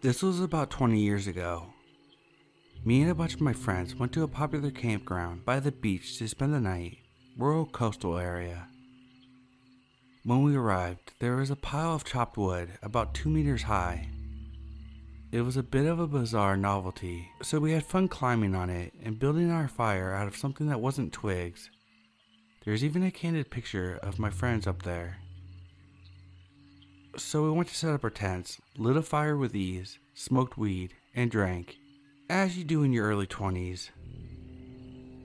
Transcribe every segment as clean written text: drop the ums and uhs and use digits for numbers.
This was about 20 years ago. Me and a bunch of my friends went to a popular campground by the beach to spend the night, rural coastal area. When we arrived, there was a pile of chopped wood about 2 meters high. It was a bit of a bizarre novelty, so we had fun climbing on it and building our fire out of something that wasn't twigs. There's even a candid picture of my friends up there. So we went to set up our tents, lit a fire with ease, smoked weed, and drank, as you do in your early 20s.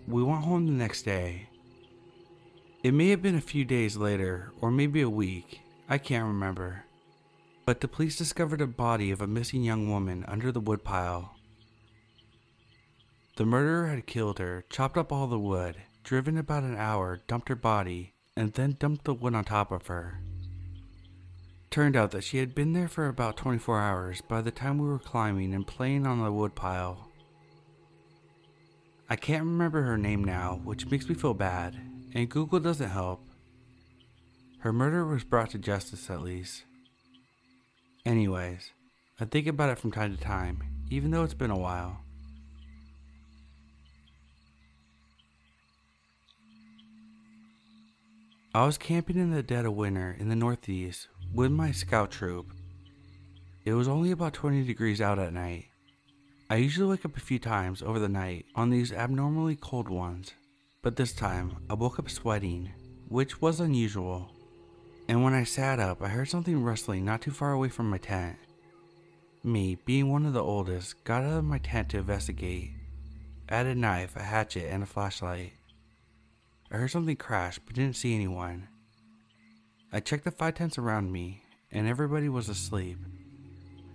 We went home the next day. It may have been a few days later, or maybe a week, I can't remember. But the police discovered a body of a missing young woman under the woodpile. The murderer had killed her, chopped up all the wood, driven about an hour, dumped her body, and then dumped the wood on top of her. Turned out that she had been there for about 24 hours by the time we were climbing and playing on the woodpile. I can't remember her name now, which makes me feel bad, and Google doesn't help. Her murderer was brought to justice at least. Anyways, I think about it from time to time, even though it's been a while. I was camping in the dead of winter in the Northeast with my scout troop. It was only about 20 degrees out at night. I usually wake up a few times over the night on these abnormally cold ones, but this time I woke up sweating, which was unusual. And when I sat up, I heard something rustling not too far away from my tent. Me, being one of the oldest, got out of my tent to investigate. I had a knife, a hatchet, and a flashlight. I heard something crash, but didn't see anyone. I checked the 5 tents around me, and everybody was asleep.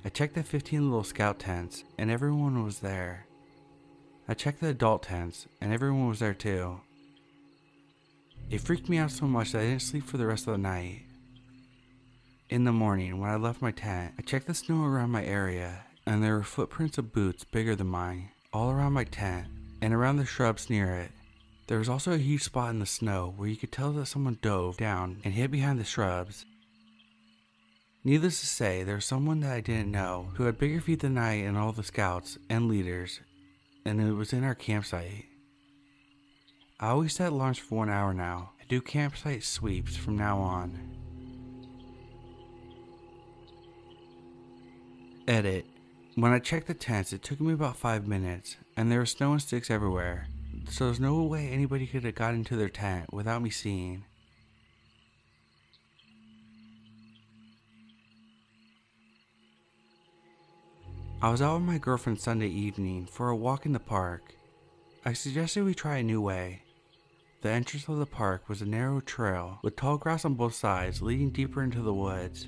I checked the 15 little scout tents, and everyone was there. I checked the adult tents, and everyone was there too. It freaked me out so much that I didn't sleep for the rest of the night. In the morning, when I left my tent, I checked the snow around my area, and there were footprints of boots bigger than mine, all around my tent, and around the shrubs near it. There was also a huge spot in the snow where you could tell that someone dove down and hid behind the shrubs. Needless to say, there was someone that I didn't know who had bigger feet than I and all the scouts and leaders, and it was in our campsite. I always set alarms for 1 hour now. I do campsite sweeps from now on. Edit. When I checked the tents, it took me about 5 minutes, and there was snow and sticks everywhere. So there's no way anybody could have got into their tent without me seeing. I was out with my girlfriend Sunday evening for a walk in the park. I suggested we try a new way. The entrance of the park was a narrow trail with tall grass on both sides leading deeper into the woods.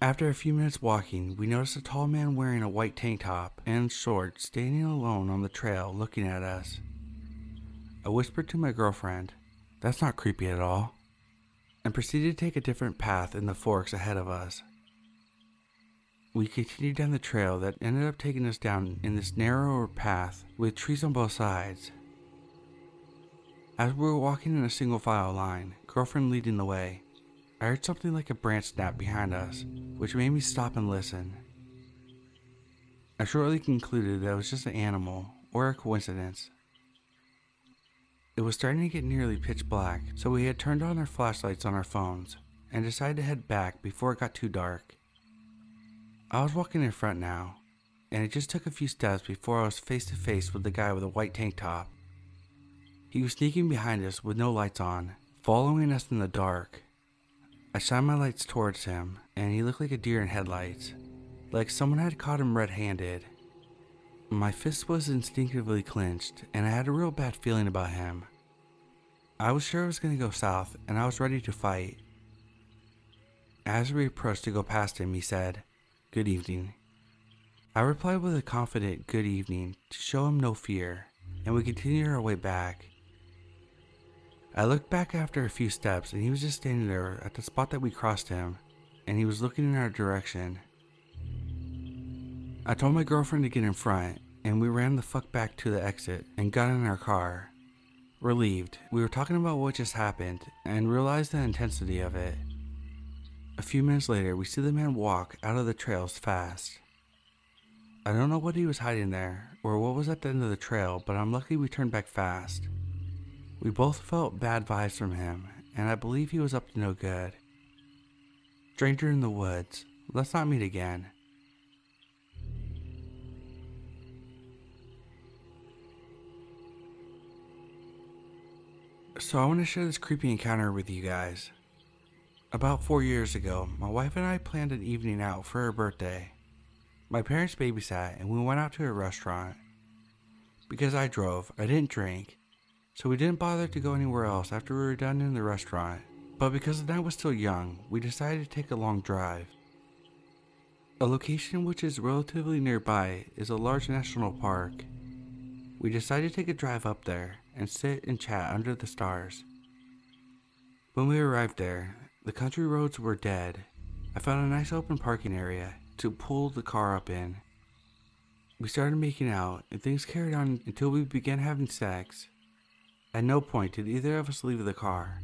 After a few minutes walking, we noticed a tall man wearing a white tank top and shorts standing alone on the trail looking at us. I whispered to my girlfriend, "That's not creepy at all," and proceeded to take a different path in the forks ahead of us. We continued down the trail that ended up taking us down in this narrower path with trees on both sides. As we were walking in a single file line, girlfriend leading the way, I heard something like a branch snap behind us, which made me stop and listen. I shortly concluded that it was just an animal, or a coincidence. It was starting to get nearly pitch black, so we had turned on our flashlights on our phones, and decided to head back before it got too dark. I was walking in front now, and it just took a few steps before I was face to face with the guy with the white tank top. He was sneaking behind us with no lights on, following us in the dark. I shined my lights towards him, and he looked like a deer in headlights, like someone had caught him red-handed. My fist was instinctively clenched, and I had a real bad feeling about him. I was sure it was going to go south, and I was ready to fight. As we approached to go past him, he said, "Good evening." I replied with a confident "good evening" to show him no fear, and we continued our way back. I looked back after a few steps, and he was just standing there at the spot that we crossed him, and he was looking in our direction. I told my girlfriend to get in front, and we ran the fuck back to the exit and got in our car. Relieved, we were talking about what just happened and realized the intensity of it. A few minutes later, we see the man walk out of the trails fast. I don't know what he was hiding there, or what was at the end of the trail, but I'm lucky we turned back fast. We both felt bad vibes from him, and I believe he was up to no good. Stranger in the woods, let's not meet again. So I want to share this creepy encounter with you guys. About 4 years ago, my wife and I planned an evening out for her birthday. My parents babysat and we went out to a restaurant. Because I drove, I didn't drink, so we didn't bother to go anywhere else after we were done in the restaurant. But because the night was still young, we decided to take a long drive. A location which is relatively nearby is a large national park. We decided to take a drive up there and sit and chat under the stars. When we arrived there, the country roads were dead. I found a nice open parking area to pull the car up in. We started making out and things carried on until we began having sex. At no point did either of us leave the car.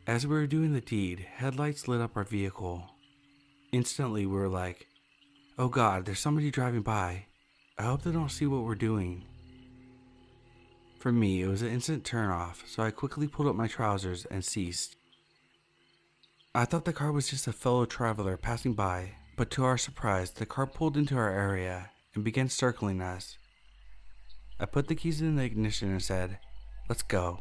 As we were doing the deed, headlights lit up our vehicle. Instantly we were like, "Oh God, there's somebody driving by. I hope they don't see what we're doing." For me, it was an instant turn-off, so I quickly pulled up my trousers and ceased. I thought the car was just a fellow traveler passing by, but to our surprise, the car pulled into our area and began circling us. I put the keys in the ignition and said, "Let's go."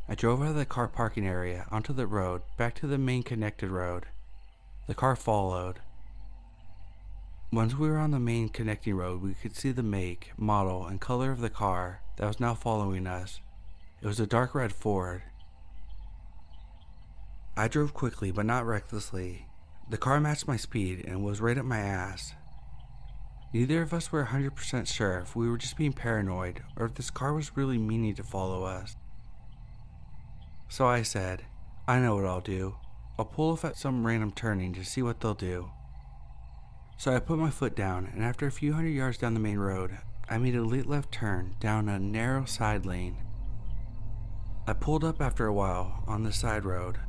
I drove out of the car parking area onto the road back to the main connected road. The car followed. Once we were on the main connecting road, we could see the make, model, and color of the car that was now following us. It was a dark red Ford. I drove quickly but not recklessly. The car matched my speed and was right up my ass. Neither of us were 100% sure if we were just being paranoid or if this car was really meaning to follow us. So I said, "I know what I'll do. I'll pull off at some random turning to see what they'll do." So I put my foot down, and after a few hundred yards down the main road, I made a late left turn down a narrow side lane. I pulled up after a while on the side road,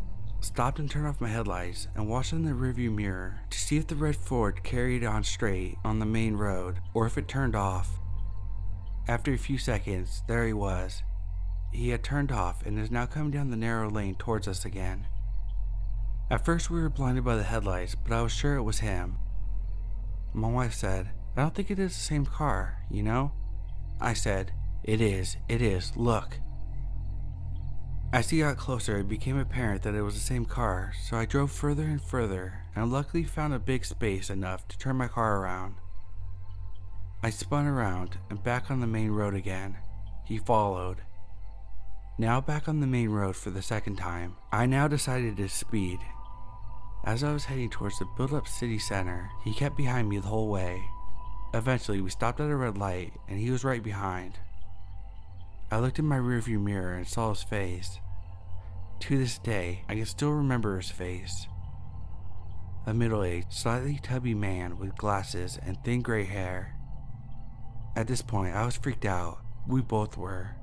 stopped and turned off my headlights, and watched in the rearview mirror to see if the red Ford carried on straight on the main road or if it turned off. After a few seconds, there he was. He had turned off and is now coming down the narrow lane towards us again. At first we were blinded by the headlights, but I was sure it was him. My wife said, "I don't think it is the same car, you know?" I said, it is, look." As he got closer, it became apparent that it was the same car, so I drove further and further, and luckily found a big space enough to turn my car around. I spun around and back on the main road again. He followed. Now back on the main road for the second time, I now decided to speed. As I was heading towards the built-up city center, he kept behind me the whole way. Eventually, we stopped at a red light, and he was right behind. I looked in my rearview mirror and saw his face. To this day, I can still remember his face. A middle-aged, slightly tubby man with glasses and thin gray hair. At this point, I was freaked out. We both were.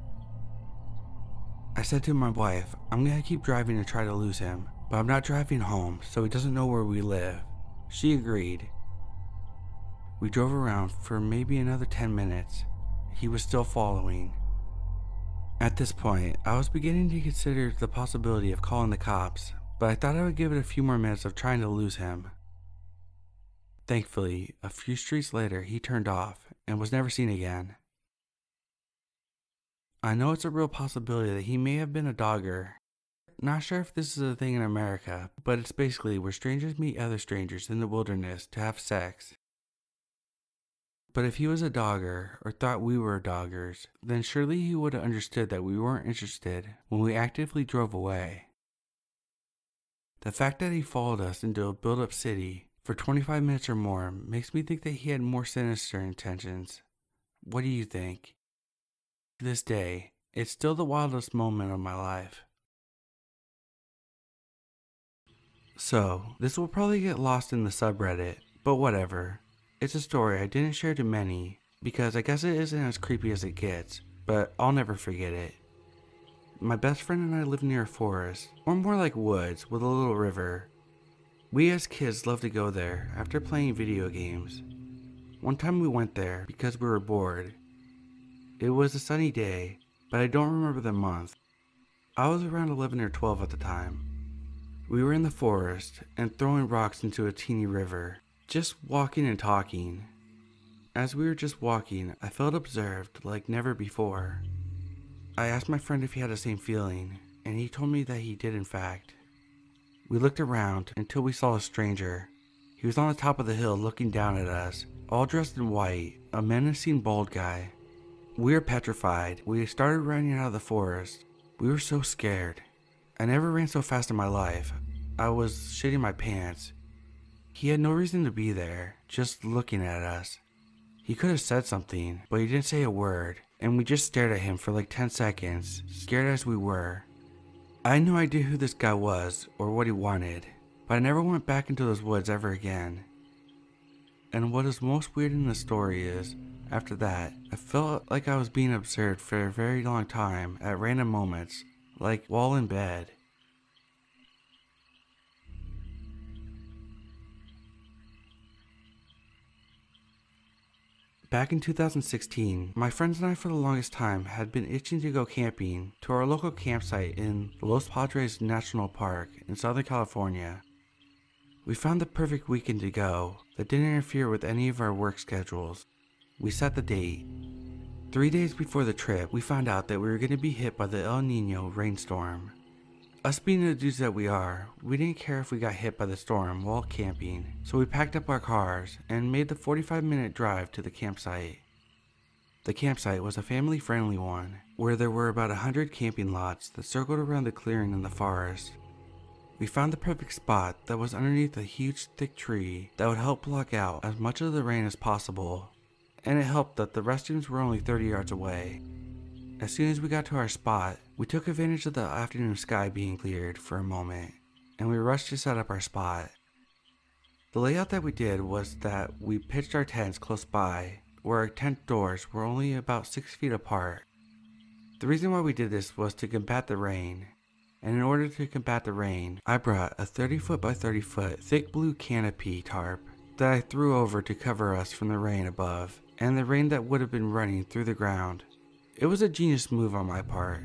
I said to my wife, "I'm gonna keep driving and try to lose him, but I'm not driving home, so he doesn't know where we live." She agreed. We drove around for maybe another 10 minutes. He was still following. At this point, I was beginning to consider the possibility of calling the cops, but I thought I would give it a few more minutes of trying to lose him. Thankfully, a few streets later, he turned off and was never seen again. I know it's a real possibility that he may have been a dogger. Not sure if this is a thing in America, but it's basically where strangers meet other strangers in the wilderness to have sex. But if he was a dogger or thought we were doggers, then surely he would have understood that we weren't interested when we actively drove away. The fact that he followed us into a built-up city for 25 minutes or more makes me think that he had more sinister intentions. What do you think? To this day, it's still the wildest moment of my life. So, this will probably get lost in the subreddit, but whatever. It's a story I didn't share to many, because I guess it isn't as creepy as it gets, but I'll never forget it. My best friend and I lived near a forest, or more like woods with a little river. We as kids loved to go there after playing video games. One time we went there because we were bored. It was a sunny day, but I don't remember the month. I was around 11 or 12 at the time. We were in the forest and throwing rocks into a teeny river, just walking and talking. As we were just walking, I felt observed like never before. I asked my friend if he had the same feeling, and he told me that he did in fact. We looked around until we saw a stranger. He was on the top of the hill looking down at us, all dressed in white, a menacing bald guy. We were petrified. We started running out of the forest. We were so scared. I never ran so fast in my life. I was shitting my pants. He had no reason to be there, just looking at us. He could have said something, but he didn't say a word, and we just stared at him for like 10 seconds, scared as we were. I had no idea who this guy was or what he wanted, but I never went back into those woods ever again. And what is most weird in the story is, after that, I felt like I was being observed for a very long time at random moments, like while in bed. Back in 2016, my friends and I for the longest time had been itching to go camping to our local campsite in Los Padres National Park in Southern California. We found the perfect weekend to go that didn't interfere with any of our work schedules. We set the date. 3 days before the trip, we found out that we were going to be hit by the El Nino rainstorm. Us being the dudes that we are, we didn't care if we got hit by the storm while camping, so we packed up our cars and made the 45-minute drive to the campsite. The campsite was a family-friendly one, where there were about 100 camping lots that circled around the clearing in the forest. We found the perfect spot that was underneath a huge thick tree that would help block out as much of the rain as possible, and it helped that the restrooms were only 30 yards away. As soon as we got to our spot, we took advantage of the afternoon sky being cleared for a moment, and we rushed to set up our spot. The layout that we did was that we pitched our tents close by, where our tent doors were only about 6 feet apart. The reason why we did this was to combat the rain, and in order to combat the rain, I brought a 30-foot by 30-foot thick blue canopy tarp that I threw over to cover us from the rain above, and the rain that would have been running through the ground. It was a genius move on my part.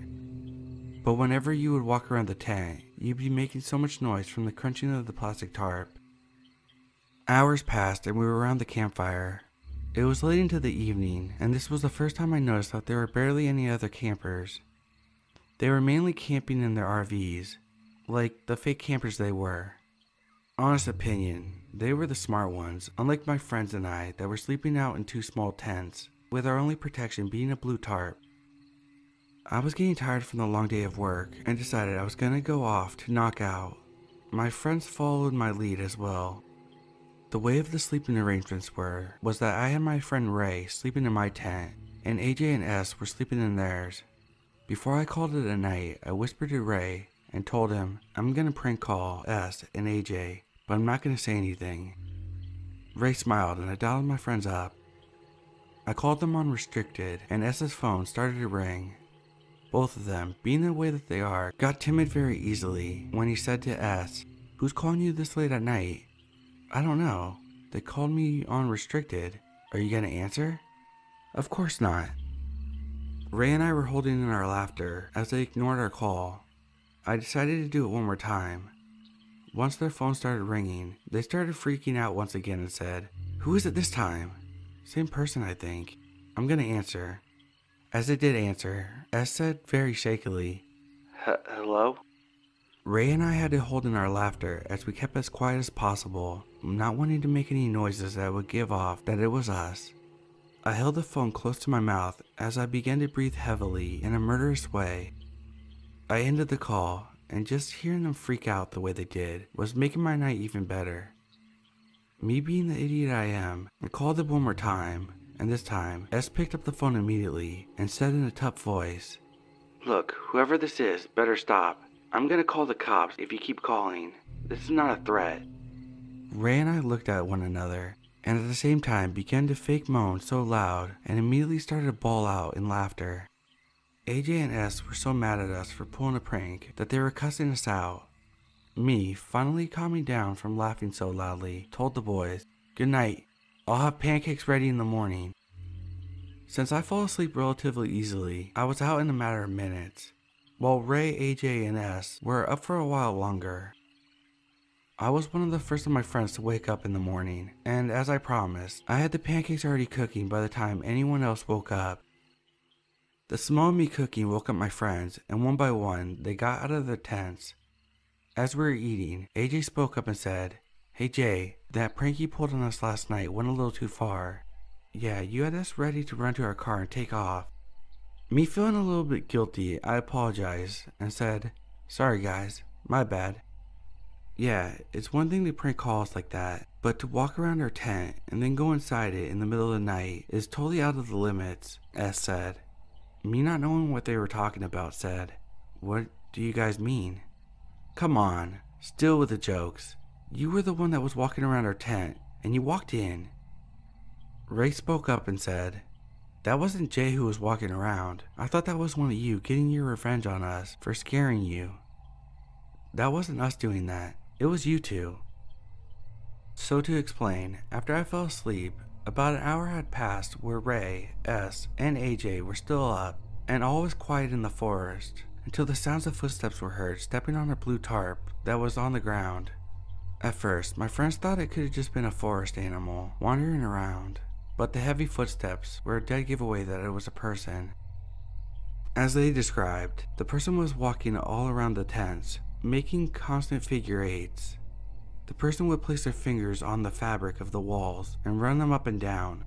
But whenever you would walk around the tent, you'd be making so much noise from the crunching of the plastic tarp. Hours passed and we were around the campfire. It was late into the evening, and this was the first time I noticed that there were barely any other campers. They were mainly camping in their RVs, like the fake campers they were. Honest opinion, they were the smart ones, unlike my friends and I that were sleeping out in 2 small tents, with our only protection being a blue tarp. I was getting tired from the long day of work and decided I was going to go off to knock out. My friends followed my lead as well. The way of the sleeping arrangements was that I had my friend Ray sleeping in my tent, and AJ and S were sleeping in theirs. Before I called it a night, I whispered to Ray and told him I'm going to prank call S and AJ, but I'm not going to say anything. Ray smiled and I dialed my friends up. I called them on restricted, and S's phone started to ring. Both of them, being the way that they are, got timid very easily when he said to S, "Who's calling you this late at night?" "I don't know. They called me on restricted. Are you gonna answer?" "Of course not." Ray and I were holding in our laughter as they ignored our call. I decided to do it one more time. Once their phone started ringing, they started freaking out once again and said, "Who is it this time?" "Same person, I think. I'm gonna answer." As they did answer, S said very shakily, "Hello?" Ray and I had to hold in our laughter as we kept as quiet as possible, not wanting to make any noises that would give off that it was us. I held the phone close to my mouth as I began to breathe heavily in a murderous way. I ended the call, and just hearing them freak out the way they did was making my night even better. Me being the idiot I am, I called them one more time, and this time, S picked up the phone immediately and said in a tough voice, "Look, whoever this is, better stop. I'm gonna call the cops if you keep calling. This is not a threat." Ray and I looked at one another, and at the same time began to fake moan so loud and immediately started to bawl out in laughter. AJ and S were so mad at us for pulling a prank that they were cussing us out. Me, finally calming down from laughing so loudly, told the boys, "Good night. I'll have pancakes ready in the morning." Since I fall asleep relatively easily, I was out in a matter of minutes, while Ray, AJ, and S were up for a while longer. I was one of the first of my friends to wake up in the morning, and as I promised, I had the pancakes already cooking by the time anyone else woke up. The smell of me cooking woke up my friends, and one by one, they got out of their tents. As we were eating, AJ spoke up and said, "Hey Jay, that prank you pulled on us last night went a little too far. Yeah, you had us ready to run to our car and take off." Me feeling a little bit guilty, I apologized and said, "Sorry guys, my bad." Yeah, it's one thing to prank calls like that, but to walk around our tent and then go inside it in the middle of the night is totally out of the limits, S said. Me not knowing what they were talking about said, "What do you guys mean?" "Come on, still with the jokes. You were the one that was walking around our tent, and you walked in." Ray spoke up and said, "That wasn't Jay who was walking around. I thought that was one of you getting your revenge on us for scaring you. That wasn't us doing that. It was you two." So to explain, after I fell asleep, about an hour had passed where Ray, S, and AJ were still up, and all was quiet in the forest, until the sounds of footsteps were heard stepping on a blue tarp that was on the ground. At first, my friends thought it could have just been a forest animal wandering around, but the heavy footsteps were a dead giveaway that it was a person. As they described, the person was walking all around the tents, making constant figure eights. The person would place their fingers on the fabric of the walls and run them up and down.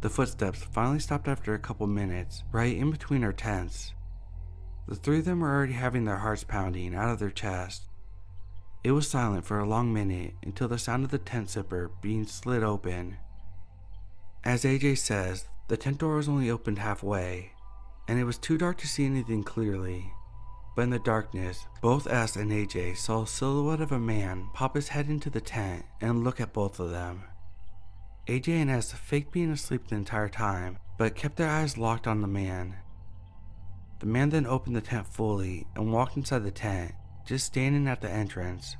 The footsteps finally stopped after a couple minutes, right in between our tents. The three of them were already having their hearts pounding out of their chest. It was silent for a long minute until the sound of the tent zipper being slid open. As AJ says, the tent door was only opened halfway, and it was too dark to see anything clearly. But in the darkness, both S and AJ saw a silhouette of a man pop his head into the tent and look at both of them. AJ and S faked being asleep the entire time, but kept their eyes locked on the man. The man then opened the tent fully and walked inside the tent, just standing at the entrance.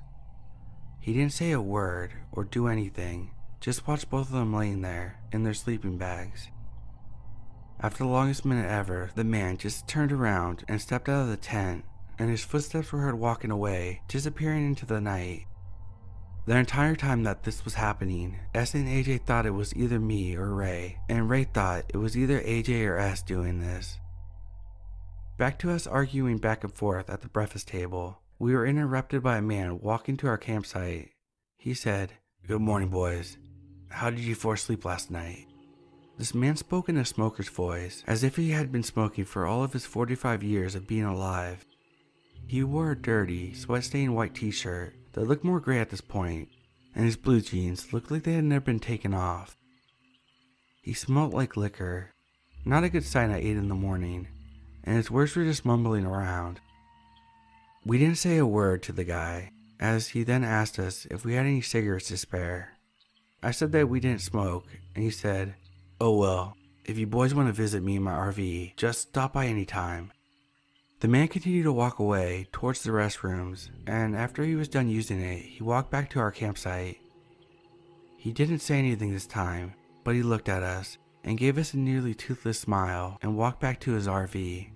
He didn't say a word or do anything, just watched both of them laying there in their sleeping bags. After the longest minute ever, the man just turned around and stepped out of the tent, and his footsteps were heard walking away, disappearing into the night. The entire time that this was happening, S and AJ thought it was either me or Ray, and Ray thought it was either AJ or S doing this. Back to us arguing back and forth at the breakfast table, we were interrupted by a man walking to our campsite. He said, "Good morning, boys. How did you four sleep last night?" This man spoke in a smoker's voice, as if he had been smoking for all of his 45 years of being alive. He wore a dirty, sweat-stained white t-shirt that looked more gray at this point, and his blue jeans looked like they had never been taken off. He smelled like liquor, not a good sign at 8 in the morning, and his words were just mumbling around. We didn't say a word to the guy, as he then asked us if we had any cigarettes to spare. I said that we didn't smoke, and he said, "Oh well, if you boys want to visit me in my RV, just stop by any time." The man continued to walk away towards the restrooms, and after he was done using it, he walked back to our campsite. He didn't say anything this time, but he looked at us and gave us a nearly toothless smile and walked back to his RV.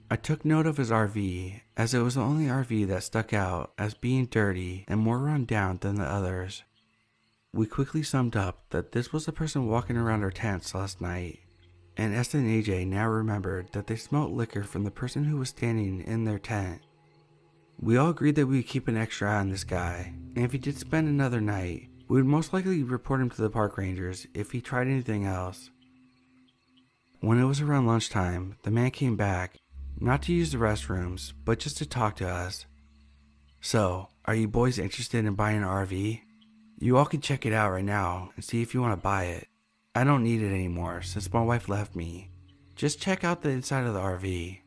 I took note of his RV, as it was the only RV that stuck out as being dirty and more run down than the others. We quickly summed up that this was the person walking around our tents last night, and S and AJ now remembered that they smelt liquor from the person who was standing in their tent. We all agreed that we would keep an extra eye on this guy, and if he did spend another night, we would most likely report him to the park rangers if he tried anything else. When it was around lunchtime, the man came back, not to use the restrooms, but just to talk to us. "So, are you boys interested in buying an RV? You all can check it out right now and see if you want to buy it. I don't need it anymore since my wife left me. Just check out the inside of the RV."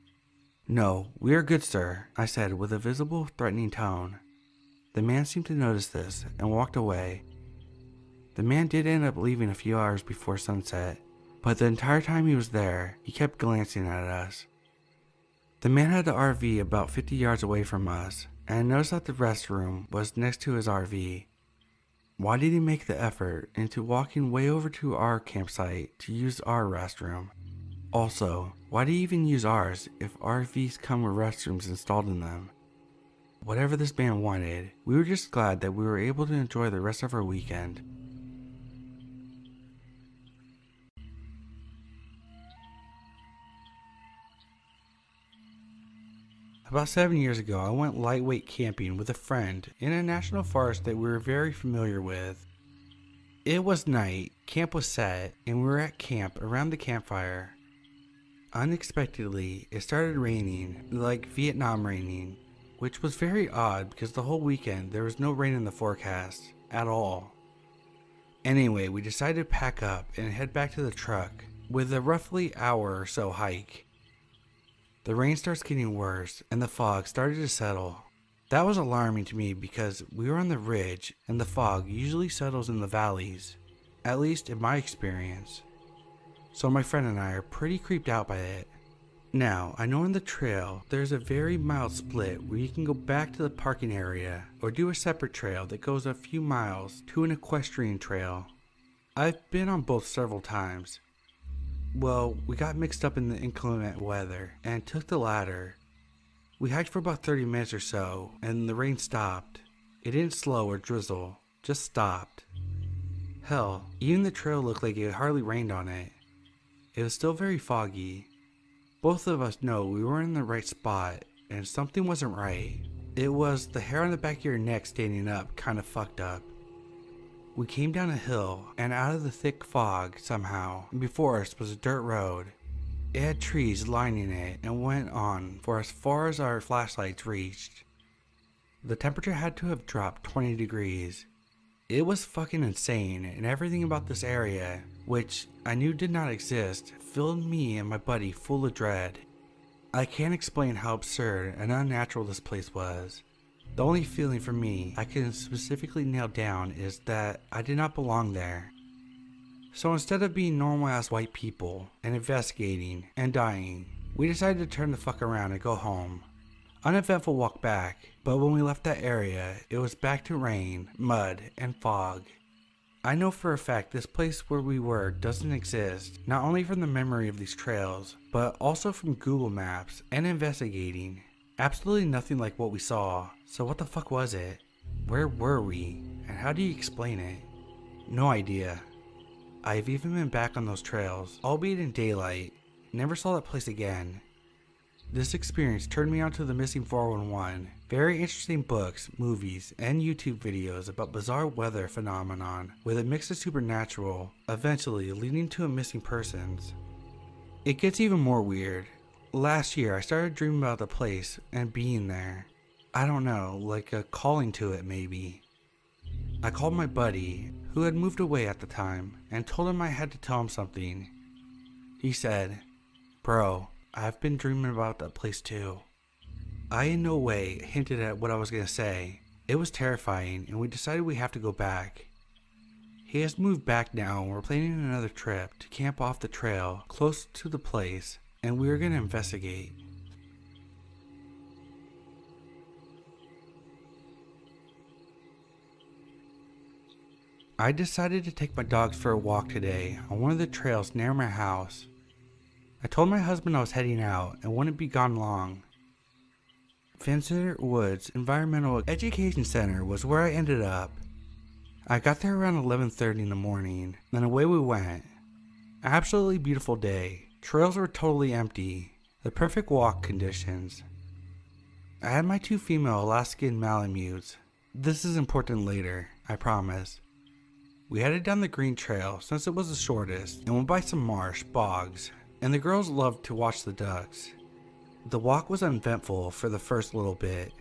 "No, we are good, sir," I said with a visible threatening tone. The man seemed to notice this and walked away. The man did end up leaving a few hours before sunset, but the entire time he was there, he kept glancing at us. The man had the RV about 50 yards away from us, and I noticed that the restroom was next to his RV. Why did he make the effort into walking way over to our campsite to use our restroom? Also, why did he even use ours if RVs come with restrooms installed in them? Whatever this man wanted, we were just glad that we were able to enjoy the rest of our weekend. About 7 years ago, I went lightweight camping with a friend in a national forest that we were very familiar with. It was night, camp was set, and we were at camp around the campfire. Unexpectedly, it started raining, like Vietnam raining, which was very odd because the whole weekend there was no rain in the forecast at all. Anyway, we decided to pack up and head back to the truck with a roughly hour or so hike. The rain starts getting worse and the fog started to settle. That was alarming to me because we were on the ridge and the fog usually settles in the valleys, at least in my experience. So my friend and I are pretty creeped out by it. Now, I know on the trail there's a very mild split where you can go back to the parking area or do a separate trail that goes a few miles to an equestrian trail. I've been on both several times. Well, we got mixed up in the inclement weather and took the latter. We hiked for about 30 minutes or so and the rain stopped. It didn't slow or drizzle, just stopped. Hell, even the trail looked like it hardly rained on it. It was still very foggy. Both of us know we weren't in the right spot and something wasn't right. It was the hair on the back of your neck standing up kind of fucked up. We came down a hill and out of the thick fog somehow, and before us was a dirt road. It had trees lining it and went on for as far as our flashlights reached. The temperature had to have dropped 20 degrees. It was fucking insane, and everything about this area, which I knew did not exist, filled me and my buddy full of dread. I can't explain how absurd and unnatural this place was. The only feeling for me I can specifically nail down is that I did not belong there. So instead of being normal ass white people and investigating and dying, we decided to turn the fuck around and go home. Uneventful walk back, but when we left that area, it was back to rain, mud, and fog. I know for a fact this place where we were doesn't exist, not only from the memory of these trails, but also from Google Maps and investigating. Absolutely nothing like what we saw, so what the fuck was it? Where were we? And how do you explain it? No idea. I've even been back on those trails, albeit in daylight. Never saw that place again. This experience turned me onto the Missing 411. Very interesting books, movies, and YouTube videos about bizarre weather phenomenon with a mix of supernatural, eventually leading to a missing persons. It gets even more weird. Last year I started dreaming about the place and being there. I don't know, like a calling to it maybe. I called my buddy, who had moved away at the time, and told him I had to tell him something. He said, "Bro, I've been dreaming about that place too." I in no way hinted at what I was gonna say. It was terrifying and we decided we have to go back. He has moved back now and we're planning another trip to camp off the trail close to the place and we're gonna investigate. I decided to take my dogs for a walk today on one of the trails near my house. I told my husband I was heading out and wouldn't be gone long. Vincent Woods Environmental Education Center was where I ended up. I got there around 11:30 in the morning, then away we went. Absolutely beautiful day. Trails were totally empty. The perfect walk conditions. I had my 2 female Alaskan Malamutes. This is important later, I promise. We headed down the green trail since it was the shortest and went by some marsh, bogs, and the girls loved to watch the ducks. The walk was uneventful for the first little bit.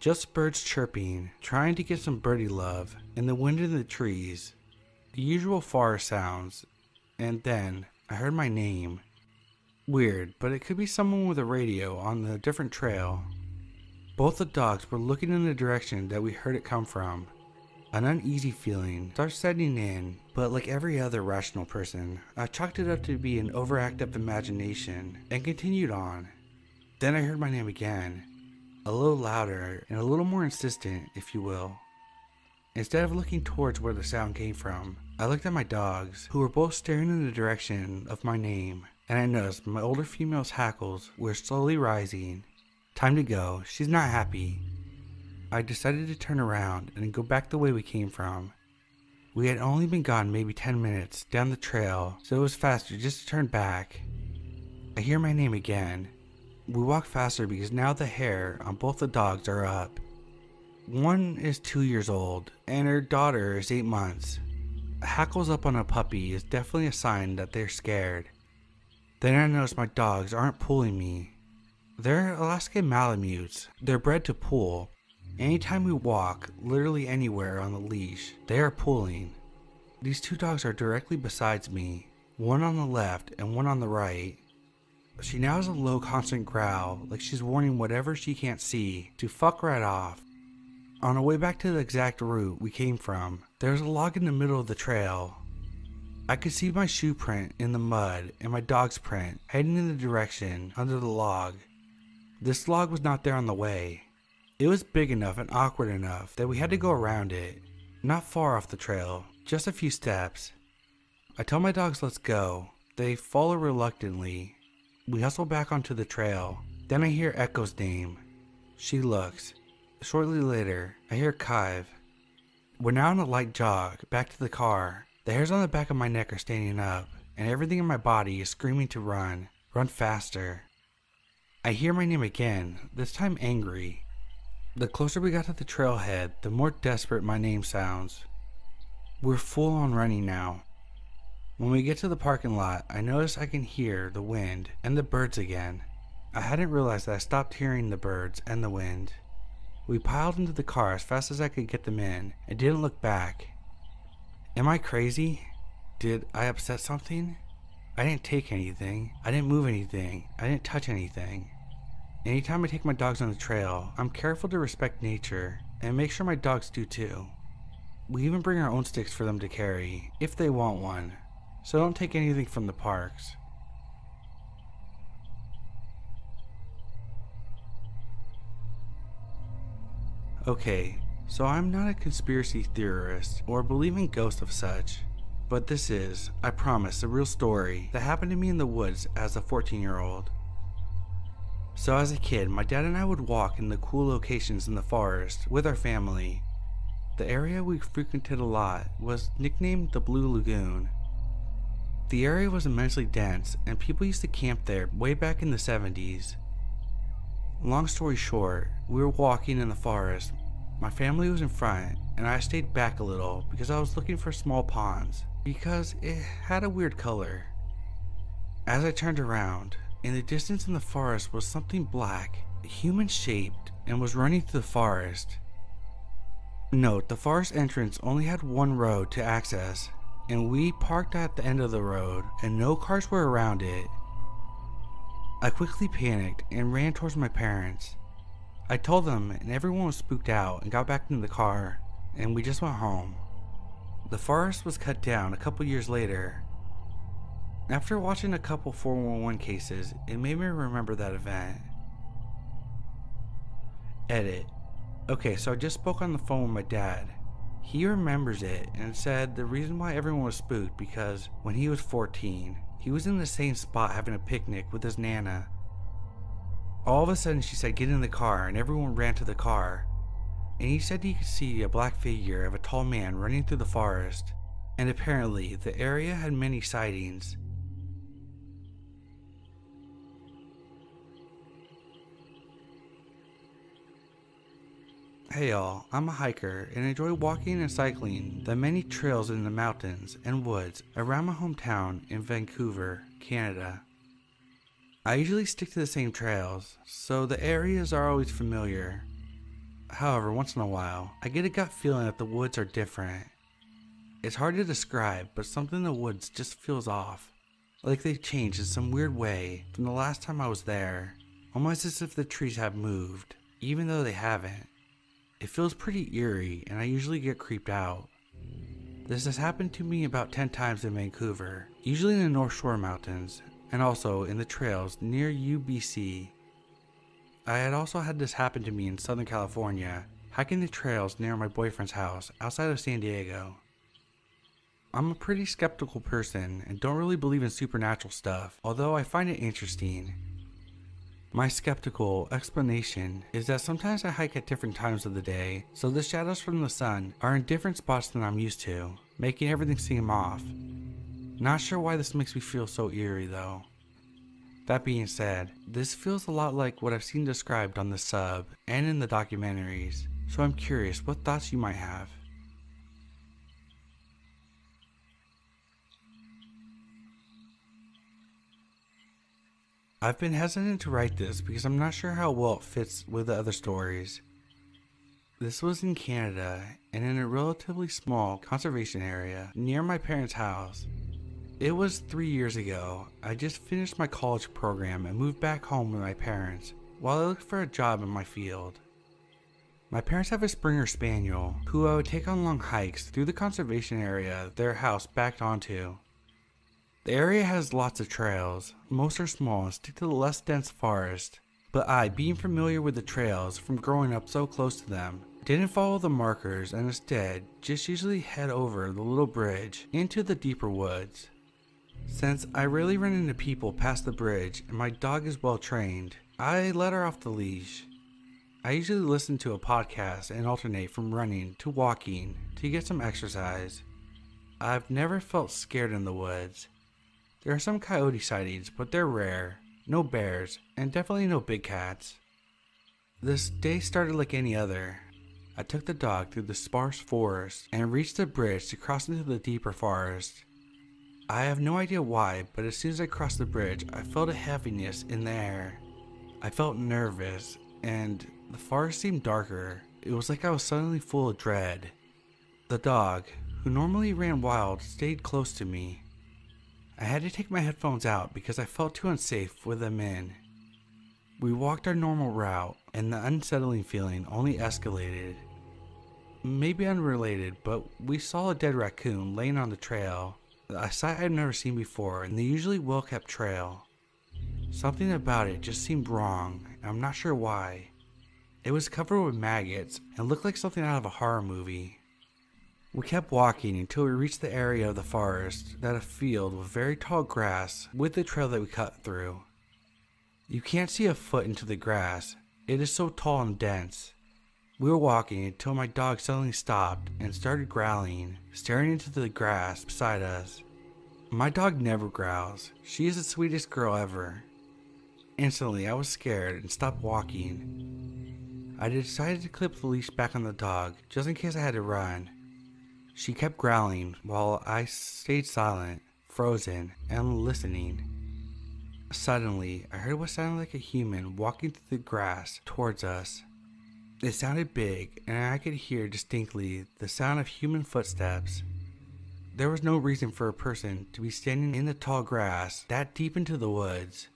Just birds chirping, trying to get some birdie love, and the wind in the trees. The usual forest sounds, and then I heard my name. Weird, but it could be someone with a radio on the different trail. Both the dogs were looking in the direction that we heard it come from. An uneasy feeling starts setting in, but like every other rational person, I chalked it up to be an overactive imagination and continued on. Then I heard my name again, a little louder and a little more insistent, if you will. Instead of looking towards where the sound came from, I looked at my dogs, who were both staring in the direction of my name, and I noticed my older female's hackles were slowly rising. Time to go, she's not happy. I decided to turn around and go back the way we came from. We had only been gone maybe 10 minutes down the trail, so it was faster just to turn back. I hear my name again. We walk faster because now the hair on both the dogs are up. One is 2 years old, and her daughter is 8 months. Hackles up on a puppy is definitely a sign that they're scared. Then I notice my dogs aren't pulling me. They're Alaskan Malamutes. They're bred to pull. Anytime we walk, literally anywhere on the leash, they are pulling. These 2 dogs are directly beside me, one on the left and one on the right. She now has a low constant growl, like she's warning whatever she can't see to fuck right off. On our way back to the exact route we came from, there's a log in the middle of the trail. I could see my shoe print in the mud and my dog's print heading in the direction under the log. This log was not there on the way. It was big enough and awkward enough that we had to go around it. Not far off the trail, just a few steps. I tell my dogs let's go. They follow reluctantly. We hustle back onto the trail. Then I hear Echo's name. She looks. Shortly later, I hear Kive. We're now on a light jog, back to the car. The hairs on the back of my neck are standing up, and everything in my body is screaming to run. Run faster. I hear my name again, this time angry. The closer we got to the trailhead, the more desperate my name sounds. We're full on running now. When we get to the parking lot, I notice I can hear the wind and the birds again. I hadn't realized that I stopped hearing the birds and the wind. We piled into the car as fast as I could get them in and didn't look back. Am I crazy? Did I upset something? I didn't take anything. I didn't move anything. I didn't touch anything. Anytime I take my dogs on the trail, I'm careful to respect nature and make sure my dogs do too. We even bring our own sticks for them to carry, if they want one, so don't take anything from the parks. Okay, so I'm not a conspiracy theorist or believe in ghosts of such, but this is, I promise, a real story that happened to me in the woods as a 14-year-old. So as a kid, my dad and I would walk in the cool locations in the forest with our family. The area we frequented a lot was nicknamed the Blue Lagoon. The area was immensely dense and people used to camp there way back in the 70s. Long story short, we were walking in the forest. My family was in front and I stayed back a little because I was looking for small ponds because it had a weird color. As I turned around, in the distance in the forest was something black, human shaped, and was running through the forest. Note, the forest entrance only had one road to access, and we parked at the end of the road and no cars were around it. I quickly panicked and ran towards my parents. I told them and everyone was spooked out and got back into the car and we just went home. The forest was cut down a couple years later. After watching a couple 411 cases, it made me remember that event. Edit. Okay, so I just spoke on the phone with my dad. He remembers it and said the reason why everyone was spooked because when he was 14, he was in the same spot having a picnic with his Nana. All of a sudden she said get in the car and everyone ran to the car. And he said he could see a black figure of a tall man running through the forest. And apparently the area had many sightings. Hey y'all, I'm a hiker and enjoy walking and cycling the many trails in the mountains and woods around my hometown in Vancouver, Canada. I usually stick to the same trails, so the areas are always familiar. However, once in a while, I get a gut feeling that the woods are different. It's hard to describe, but something in the woods just feels off. Like they've changed in some weird way from the last time I was there. Almost as if the trees have moved, even though they haven't. It feels pretty eerie and I usually get creeped out. This has happened to me about 10 times in Vancouver, usually in the North Shore Mountains, and also in the trails near UBC. I had also had this happen to me in Southern California, hiking the trails near my boyfriend's house outside of San Diego. I'm a pretty skeptical person and don't really believe in supernatural stuff, although I find it interesting. My skeptical explanation is that sometimes I hike at different times of the day, so the shadows from the sun are in different spots than I'm used to, making everything seem off. Not sure why this makes me feel so eerie though. That being said, this feels a lot like what I've seen described on the sub and in the documentaries, so I'm curious what thoughts you might have. I've been hesitant to write this because I'm not sure how well it fits with the other stories. This was in Canada and in a relatively small conservation area near my parents' house. It was 3 years ago. I just finished my college program and moved back home with my parents while I looked for a job in my field. My parents have a Springer Spaniel who I would take on long hikes through the conservation area their house backed onto. The area has lots of trails. Most are small and stick to the less dense forest, but I, being familiar with the trails from growing up so close to them, didn't follow the markers and instead just usually head over the little bridge into the deeper woods. Since I rarely run into people past the bridge and my dog is well trained, I let her off the leash. I usually listen to a podcast and alternate from running to walking to get some exercise. I've never felt scared in the woods. There are some coyote sightings, but they're rare, no bears, and definitely no big cats. This day started like any other. I took the dog through the sparse forest and reached the bridge to cross into the deeper forest. I have no idea why, but as soon as I crossed the bridge, I felt a heaviness in the air. I felt nervous, and the forest seemed darker. It was like I was suddenly full of dread. The dog, who normally ran wild, stayed close to me. I had to take my headphones out because I felt too unsafe with them in. We walked our normal route, and the unsettling feeling only escalated. Maybe unrelated, but we saw a dead raccoon laying on the trail. A sight I've never seen before in the usually well-kept trail. Something about it just seemed wrong, and I'm not sure why. It was covered with maggots and looked like something out of a horror movie. We kept walking until we reached the area of the forest that a field with very tall grass with the trail that we cut through. You can't see a foot into the grass. It is so tall and dense. We were walking until my dog suddenly stopped and started growling, staring into the grass beside us. My dog never growls. She is the sweetest girl ever. Instantly, I was scared and stopped walking. I decided to clip the leash back on the dog just in case I had to run. She kept growling while I stayed silent, frozen, and listening. Suddenly, I heard what sounded like a human walking through the grass towards us. It sounded big, and I could hear distinctly the sound of human footsteps. There was no reason for a person to be standing in the tall grass that deep into the woods.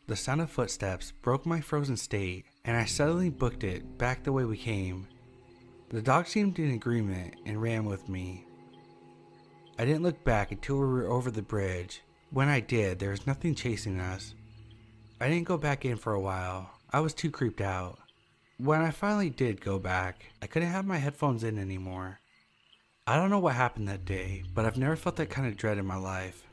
The sound of footsteps broke my frozen state, and I suddenly booked it back the way we came. The dog seemed in agreement and ran with me. I didn't look back until we were over the bridge. When I did, there was nothing chasing us. I didn't go back in for a while. I was too creeped out. When I finally did go back, I couldn't have my headphones in anymore. I don't know what happened that day, but I've never felt that kind of dread in my life.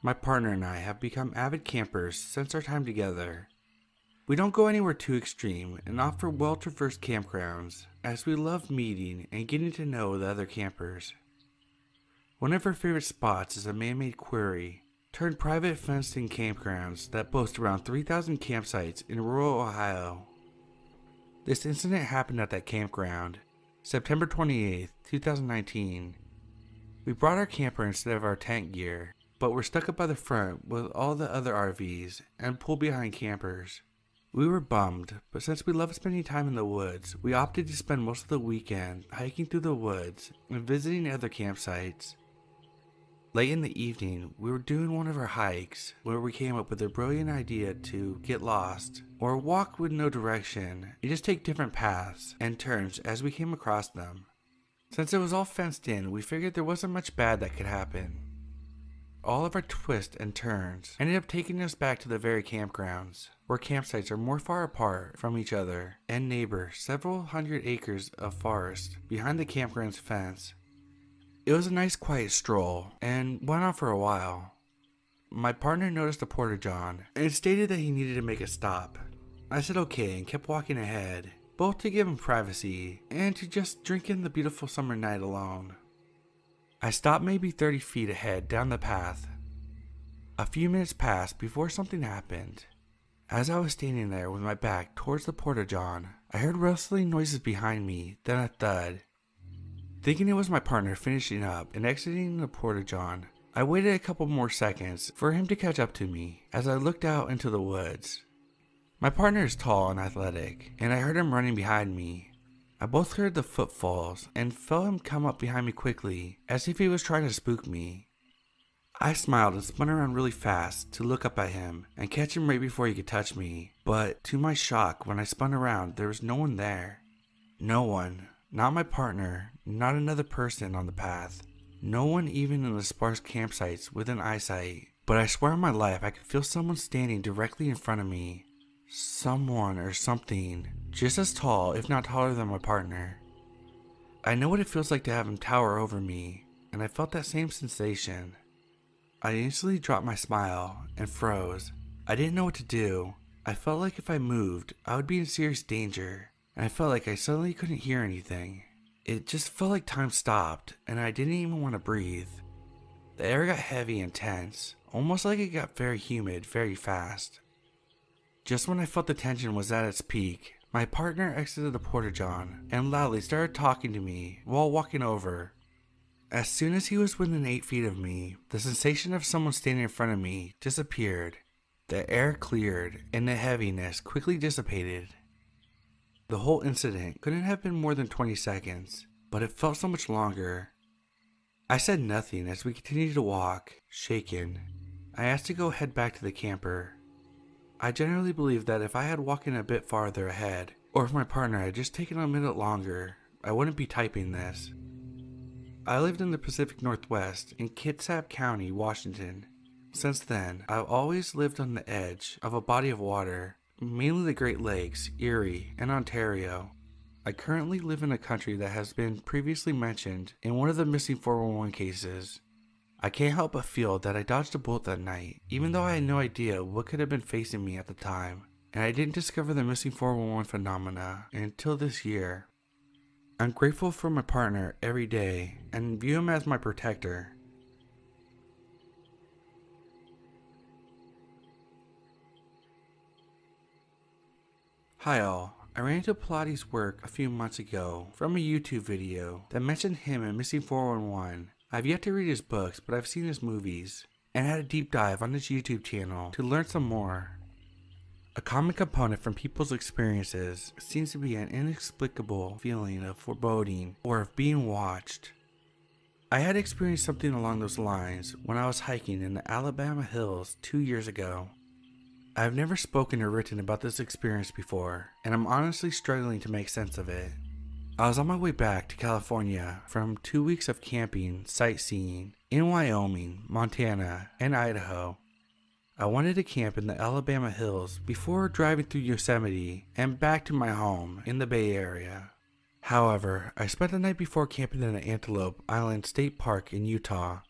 My partner and I have become avid campers since our time together. We don't go anywhere too extreme and opt for well-traversed campgrounds, as we love meeting and getting to know the other campers. One of our favorite spots is a man-made quarry, turned private fenced-in campgrounds that boast around 3,000 campsites in rural Ohio. This incident happened at that campground, September 28, 2019. We brought our camper instead of our tent gear, but were stuck up by the front with all the other RVs and pulled behind campers. We were bummed, but since we love spending time in the woods, we opted to spend most of the weekend hiking through the woods and visiting other campsites. Late in the evening, we were doing one of our hikes where we came up with a brilliant idea to get lost, or walk with no direction, and just take different paths and turns as we came across them. Since it was all fenced in, we figured there wasn't much bad that could happen. All of our twists and turns ended up taking us back to the very campgrounds, where campsites are more far apart from each other and neighbor several hundred acres of forest behind the campground's fence. It was a nice quiet stroll and went on for a while. My partner noticed the porta-john and stated that he needed to make a stop. I said okay and kept walking ahead, both to give him privacy and to just drink in the beautiful summer night alone. I stopped maybe 30 feet ahead down the path. A few minutes passed before something happened. As I was standing there with my back towards the porta-john, I heard rustling noises behind me, then a thud. Thinking it was my partner finishing up and exiting the porta-john, I waited a couple more seconds for him to catch up to me as I looked out into the woods. My partner is tall and athletic, and I heard him running behind me. I both heard the footfalls and felt him come up behind me quickly, as if he was trying to spook me. I smiled and spun around really fast to look up at him and catch him right before he could touch me, but to my shock, when I spun around, there was no one there. No one, not my partner, not another person on the path, no one even in the sparse campsites within eyesight, but I swear on my life I could feel someone standing directly in front of me. Someone or something, just as tall, if not taller than my partner. I know what it feels like to have him tower over me, and I felt that same sensation. I instantly dropped my smile and froze. I didn't know what to do. I felt like if I moved, I would be in serious danger, and I felt like I suddenly couldn't hear anything. It just felt like time stopped, and I didn't even want to breathe. The air got heavy and tense, almost like it got very humid very fast. Just when I felt the tension was at its peak, my partner exited the porta-john and loudly started talking to me while walking over. As soon as he was within 8 feet of me, the sensation of someone standing in front of me disappeared. The air cleared and the heaviness quickly dissipated. The whole incident couldn't have been more than 20 seconds, but it felt so much longer. I said nothing as we continued to walk, shaken. I asked to go head back to the camper. I generally believe that if I had walked in a bit farther ahead, or if my partner had just taken a minute longer, I wouldn't be typing this. I lived in the Pacific Northwest in Kitsap County, Washington. Since then, I've always lived on the edge of a body of water, mainly the Great Lakes, Erie, and Ontario. I currently live in a country that has been previously mentioned in one of the missing 411 cases. I can't help but feel that I dodged a bullet that night, even though I had no idea what could have been facing me at the time, and I didn't discover the missing 411 phenomena until this year. I'm grateful for my partner every day and view him as my protector. Hi all, I ran into Pilates' work a few months ago from a YouTube video that mentioned him in Missing 411. I've yet to read his books, but I've seen his movies, and had a deep dive on his YouTube channel to learn some more. A common component from people's experiences seems to be an inexplicable feeling of foreboding or of being watched. I had experienced something along those lines when I was hiking in the Alabama hills 2 years ago. I've never spoken or written about this experience before, and I'm honestly struggling to make sense of it. I was on my way back to California from 2 weeks of camping, sightseeing in Wyoming, Montana, and Idaho. I wanted to camp in the Alabama hills before driving through Yosemite and back to my home in the Bay Area. However, I spent the night before camping in the Antelope Island State Park in Utah.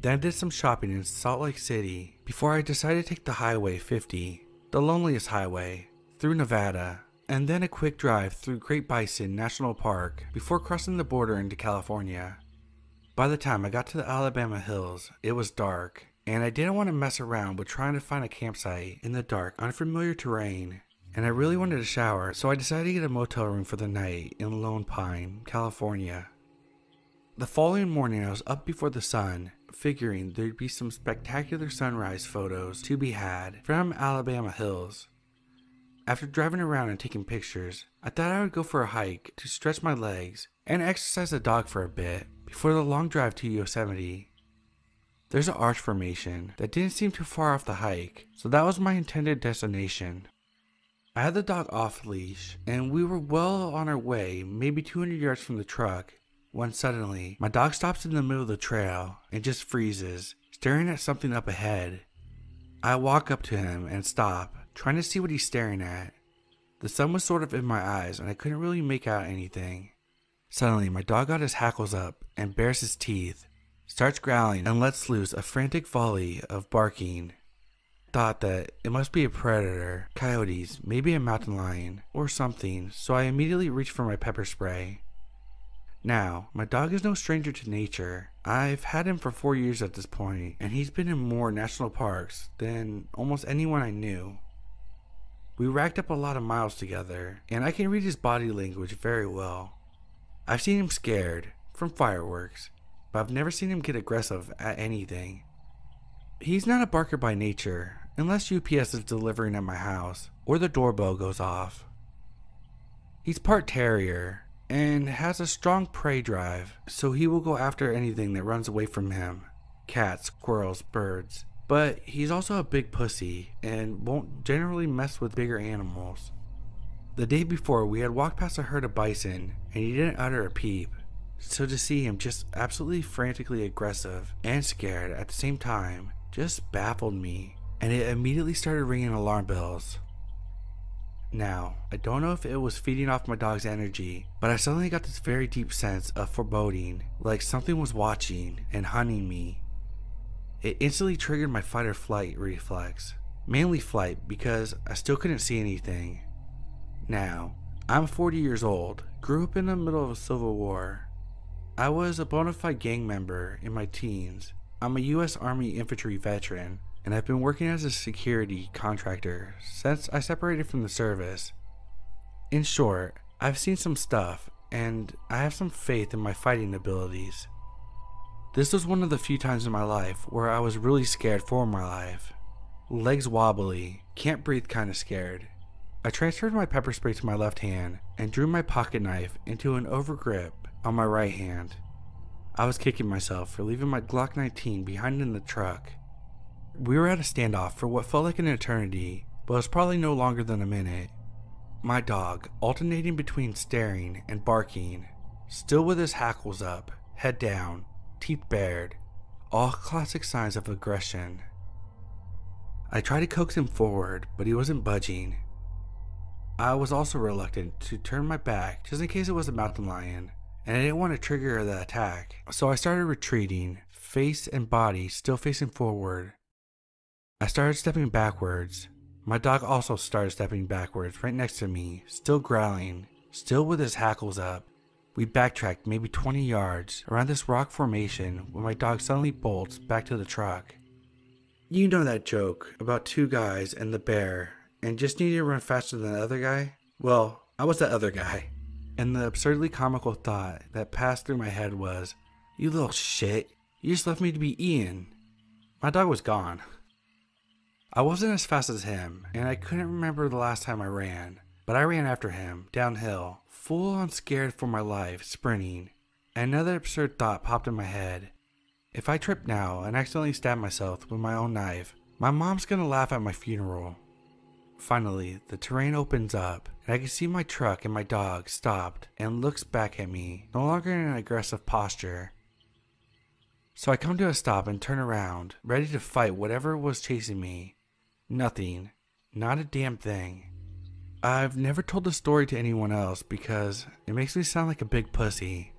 Then I did some shopping in Salt Lake City before I decided to take the Highway 50, the loneliest highway, through Nevada, and then a quick drive through Great Bison National Park before crossing the border into California. By the time I got to the Alabama hills, it was dark, and I didn't want to mess around with trying to find a campsite in the dark, unfamiliar terrain, and I really wanted a shower, so I decided to get a motel room for the night in Lone Pine, California. The following morning I was up before the sun, figuring there'd be some spectacular sunrise photos to be had from Alabama hills. After driving around and taking pictures, I thought I would go for a hike to stretch my legs and exercise the dog for a bit before the long drive to Yosemite. There's an arch formation that didn't seem too far off the hike, so that was my intended destination. I had the dog off leash, and we were well on our way, maybe 200 yards from the truck, when suddenly my dog stops in the middle of the trail and just freezes, staring at something up ahead. I walk up to him and stop, trying to see what he's staring at. The sun was sort of in my eyes and I couldn't really make out anything. Suddenly, my dog got his hackles up and bares his teeth, starts growling, and lets loose a frantic volley of barking. Thought that it must be a predator, coyotes, maybe a mountain lion, or something, so I immediately reached for my pepper spray. Now, my dog is no stranger to nature. I've had him for 4 years at this point, and he's been in more national parks than almost anyone I knew. We racked up a lot of miles together, and I can read his body language very well. I've seen him scared, from fireworks, but I've never seen him get aggressive at anything. He's not a barker by nature, unless UPS is delivering at my house, or the doorbell goes off. He's part terrier, and has a strong prey drive, so he will go after anything that runs away from him. Cats, squirrels, birds. But he's also a big pussy, and won't generally mess with bigger animals. The day before, we had walked past a herd of bison, and he didn't utter a peep. So to see him just absolutely frantically aggressive and scared at the same time just baffled me, and it immediately started ringing alarm bells. Now, I don't know if it was feeding off my dog's energy, but I suddenly got this very deep sense of foreboding, like something was watching and hunting me. It instantly triggered my fight or flight reflex, mainly flight because I still couldn't see anything. Now, I'm 40 years old, grew up in the middle of a civil war. I was a bona fide gang member in my teens. I'm a US Army infantry veteran, and I've been working as a security contractor since I separated from the service. In short, I've seen some stuff, and I have some faith in my fighting abilities. This was one of the few times in my life where I was really scared for my life. Legs wobbly, can't breathe kinda scared. I transferred my pepper spray to my left hand and drew my pocket knife into an overgrip on my right hand. I was kicking myself for leaving my Glock 19 behind in the truck. We were at a standoff for what felt like an eternity, but was probably no longer than a minute. My dog, alternating between staring and barking, still with his hackles up, head down, teeth bared, all classic signs of aggression. I tried to coax him forward, but he wasn't budging. I was also reluctant to turn my back just in case it was a mountain lion, and I didn't want to trigger the attack, so I started retreating, face and body still facing forward. I started stepping backwards. My dog also started stepping backwards right next to me, still growling, still with his hackles up. We backtracked maybe 20 yards around this rock formation when my dog suddenly bolts back to the truck. You know that joke about two guys and the bear and just needed to run faster than the other guy? Well, I was that other guy. And the absurdly comical thought that passed through my head was, you little shit, you just left me to be Ian. My dog was gone. I wasn't as fast as him, and I couldn't remember the last time I ran, but I ran after him, downhill, full on scared for my life, sprinting. And another absurd thought popped in my head. If I trip now and accidentally stab myself with my own knife, my mom's gonna laugh at my funeral. Finally, the terrain opens up, and I can see my truck and my dog stopped and looks back at me, no longer in an aggressive posture. So I come to a stop and turn around, ready to fight whatever was chasing me. Nothing. Not a damn thing. I've never told the story to anyone else because it makes me sound like a big pussy,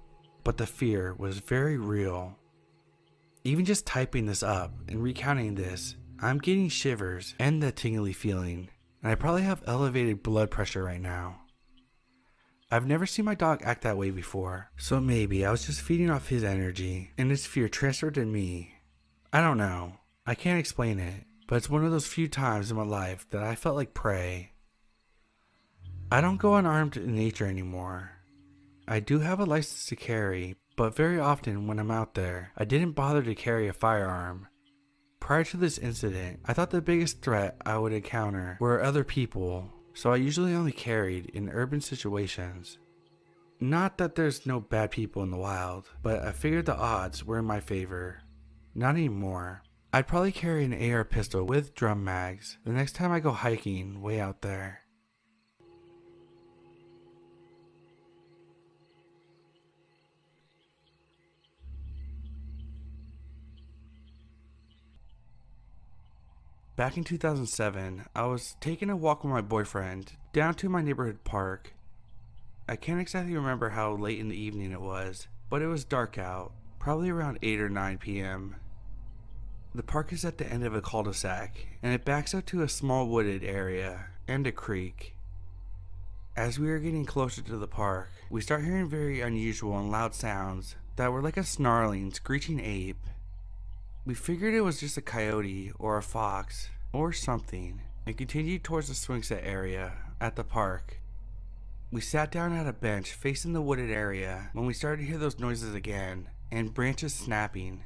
but the fear was very real. Even just typing this up and recounting this, I'm getting shivers and that tingly feeling, and I probably have elevated blood pressure right now. I've never seen my dog act that way before, so maybe I was just feeding off his energy and his fear transferred to me. I don't know. I can't explain it, but it's one of those few times in my life that I felt like prey. I don't go unarmed in nature anymore. I do have a license to carry, but very often when I'm out there, I didn't bother to carry a firearm. Prior to this incident, I thought the biggest threat I would encounter were other people, so I usually only carried in urban situations. Not that there's no bad people in the wild, but I figured the odds were in my favor. Not anymore. I'd probably carry an AR pistol with drum mags the next time I go hiking way out there. back in 2007, I was taking a walk with my boyfriend down to my neighborhood park. I can't exactly remember how late in the evening it was, but it was dark out, probably around 8 or 9 p.m. The park is at the end of a cul-de-sac, and it backs up to a small wooded area and a creek. As we are getting closer to the park, we start hearing very unusual and loud sounds that were like a snarling, screeching ape. We figured it was just a coyote or a fox or something and continued towards the swing set area at the park. We sat down at a bench facing the wooded area when we started to hear those noises again and branches snapping.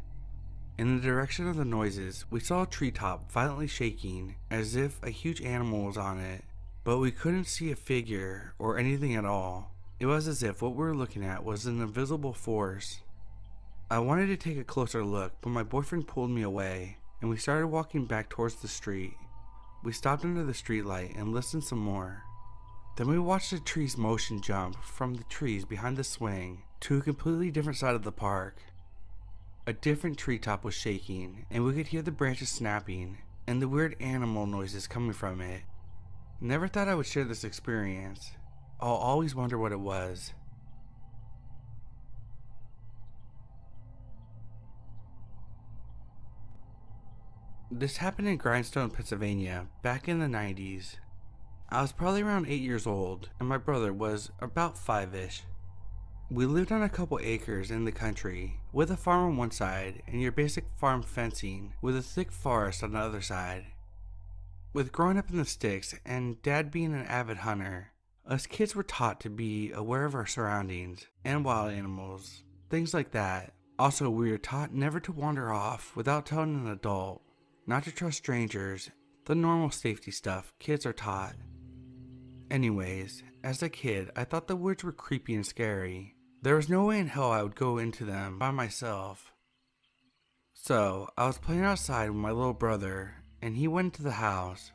In the direction of the noises, we saw a treetop violently shaking as if a huge animal was on it, but we couldn't see a figure or anything at all. It was as if what we were looking at was an invisible force. I wanted to take a closer look, but my boyfriend pulled me away, and we started walking back towards the street. We stopped under the streetlight and listened some more. Then we watched the trees motion jump from the trees behind the swing to a completely different side of the park. A different treetop was shaking, and we could hear the branches snapping and the weird animal noises coming from it. Never thought I would share this experience. I'll always wonder what it was. This happened in Grindstone, Pennsylvania, back in the 90s. I was probably around 8 years old, and my brother was about 5-ish. We lived on a couple acres in the country, with a farm on one side and your basic farm fencing with a thick forest on the other side. With growing up in the sticks and Dad being an avid hunter, us kids were taught to be aware of our surroundings and wild animals, things like that. Also, we were taught never to wander off without telling an adult, not to trust strangers, the normal safety stuff kids are taught. Anyways, as a kid, I thought the woods were creepy and scary. There was no way in hell I would go into them by myself. So, I was playing outside with my little brother, and he went into the house.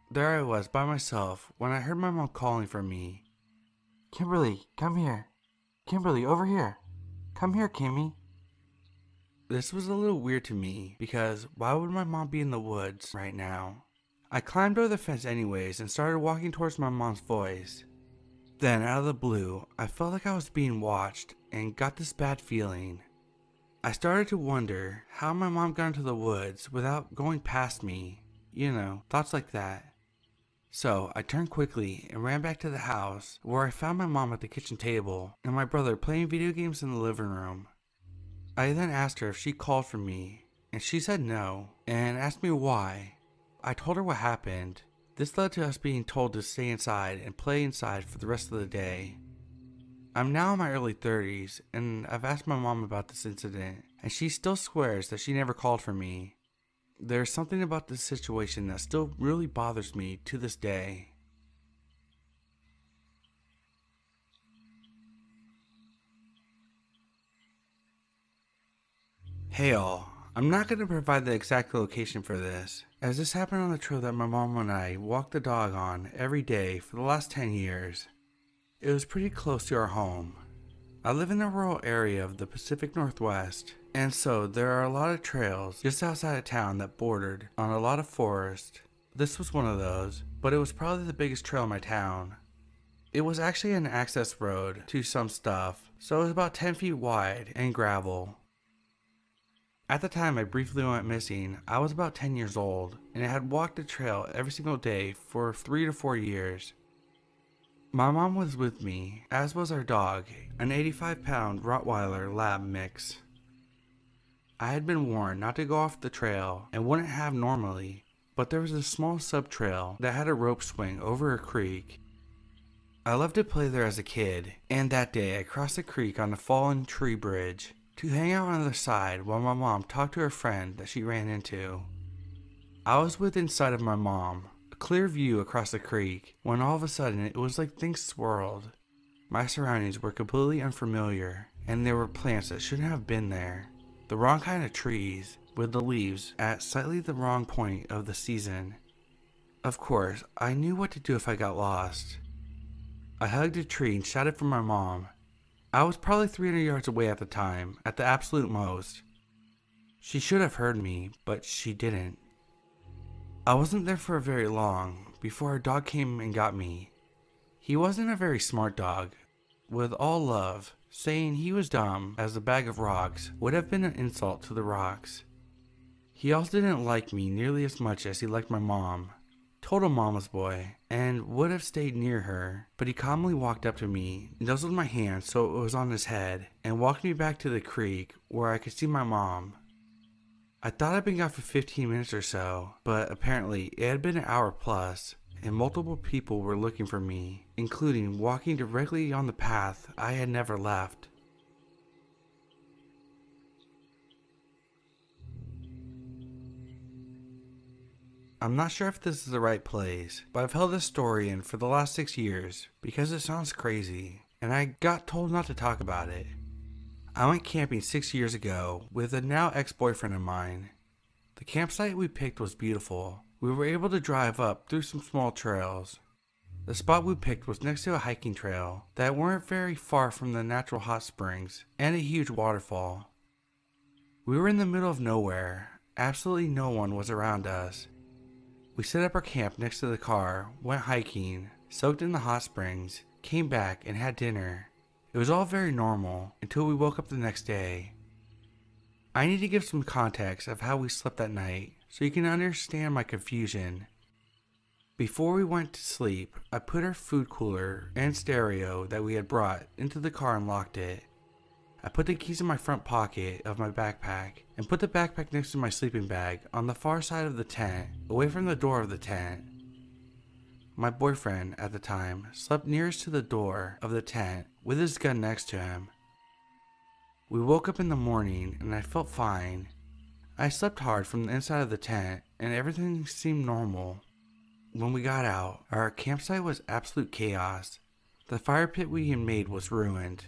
There I was by myself when I heard my mom calling for me. "Kimberly, come here. Kimberly, over here. Come here, Kimmy." This was a little weird to me because why would my mom be in the woods right now? I climbed over the fence anyways and started walking towards my mom's voice. Then out of the blue, I felt like I was being watched and got this bad feeling. I started to wonder how my mom got into the woods without going past me. You know, thoughts like that. So I turned quickly and ran back to the house where I found my mom at the kitchen table and my brother playing video games in the living room. I then asked her if she called for me, and she said no, and asked me why. I told her what happened. This led to us being told to stay inside and play inside for the rest of the day. I'm now in my early 30s, and I've asked my mom about this incident, and she still swears that she never called for me. There's something about this situation that still really bothers me to this day. Hey all, I'm not going to provide the exact location for this, as this happened on the trail that my mom and I walked the dog on every day for the last 10 years. It was pretty close to our home. I live in a rural area of the Pacific Northwest, and so there are a lot of trails just outside of town that bordered on a lot of forest. This was one of those, but it was probably the biggest trail in my town. It was actually an access road to some stuff, so it was about 10 feet wide and gravel. At the time I briefly went missing, I was about 10 years old, and I had walked the trail every single day for 3 to 4 years. My mom was with me, as was our dog, an 85-pound Rottweiler Lab mix. I had been warned not to go off the trail and wouldn't have normally, but there was a small sub-trail that had a rope swing over a creek. I loved to play there as a kid, and that day I crossed the creek on a fallen tree bridge to hang out on the side while my mom talked to her friend that she ran into. I was within sight of my mom, a clear view across the creek, when all of a sudden it was like things swirled. My surroundings were completely unfamiliar, and there were plants that shouldn't have been there. The wrong kind of trees, with the leaves at slightly the wrong point of the season. Of course, I knew what to do if I got lost. I hugged a tree and shouted for my mom. I was probably 300 yards away at the time, at the absolute most. She should have heard me, but she didn't. I wasn't there for very long before our dog came and got me. He wasn't a very smart dog. With all love, saying he was dumb as a bag of rocks would have been an insult to the rocks. He also didn't like me nearly as much as he liked my mom. Total mama's boy, and would have stayed near her, but he calmly walked up to me, nuzzled my hand so it was on his head, and walked me back to the creek where I could see my mom. I thought I'd been gone for 15 minutes or so, but apparently it had been an hour plus, and multiple people were looking for me, including walking directly on the path I had never left. I'm not sure if this is the right place, but I've held this story in for the last 6 years because it sounds crazy, and I got told not to talk about it. I went camping 6 years ago with a now ex-boyfriend of mine. The campsite we picked was beautiful. We were able to drive up through some small trails. The spot we picked was next to a hiking trail that weren't very far from the natural hot springs and a huge waterfall. We were in the middle of nowhere. Absolutely no one was around us. We set up our camp next to the car, went hiking, soaked in the hot springs, came back and had dinner. It was all very normal until we woke up the next day. I need to give some context of how we slept that night so you can understand my confusion. Before we went to sleep, I put our food cooler and stereo that we had brought into the car and locked it. I put the keys in my front pocket of my backpack and put the backpack next to my sleeping bag on the far side of the tent, away from the door of the tent. My boyfriend at the time slept nearest to the door of the tent with his gun next to him. We woke up in the morning and I felt fine. I slept hard from the inside of the tent and everything seemed normal. When we got out, our campsite was absolute chaos. The fire pit we had made was ruined.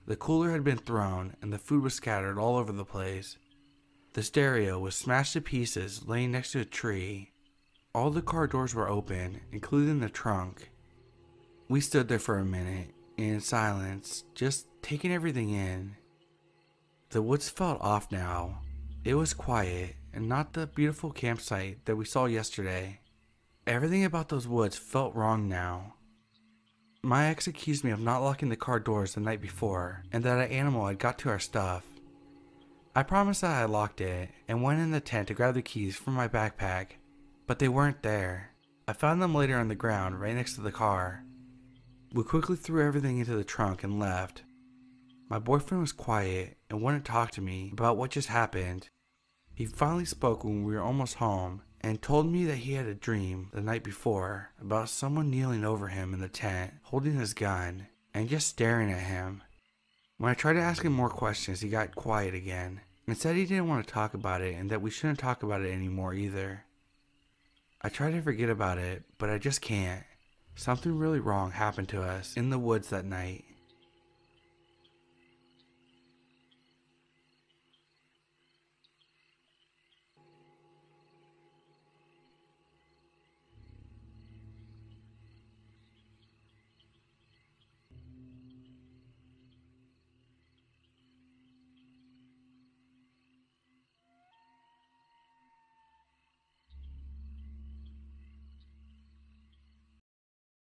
The cooler had been thrown and the food was scattered all over the place. The stereo was smashed to pieces laying next to a tree. All the car doors were open, including the trunk. We stood there for a minute, in silence, just taking everything in. The woods felt off now. It was quiet and not the beautiful campsite that we saw yesterday. Everything about those woods felt wrong now. My ex accused me of not locking the car doors the night before and that an animal had got to our stuff. I promised that I locked it and went in the tent to grab the keys from my backpack, but they weren't there. I found them later on the ground right next to the car. We quickly threw everything into the trunk and left. My boyfriend was quiet and wouldn't talk to me about what just happened. He finally spoke when we were almost home and told me that he had a dream the night before about someone kneeling over him in the tent, holding his gun, and just staring at him. When I tried to ask him more questions, he got quiet again, and said he didn't want to talk about it and that we shouldn't talk about it anymore either. I try to forget about it, but I just can't. Something really wrong happened to us in the woods that night.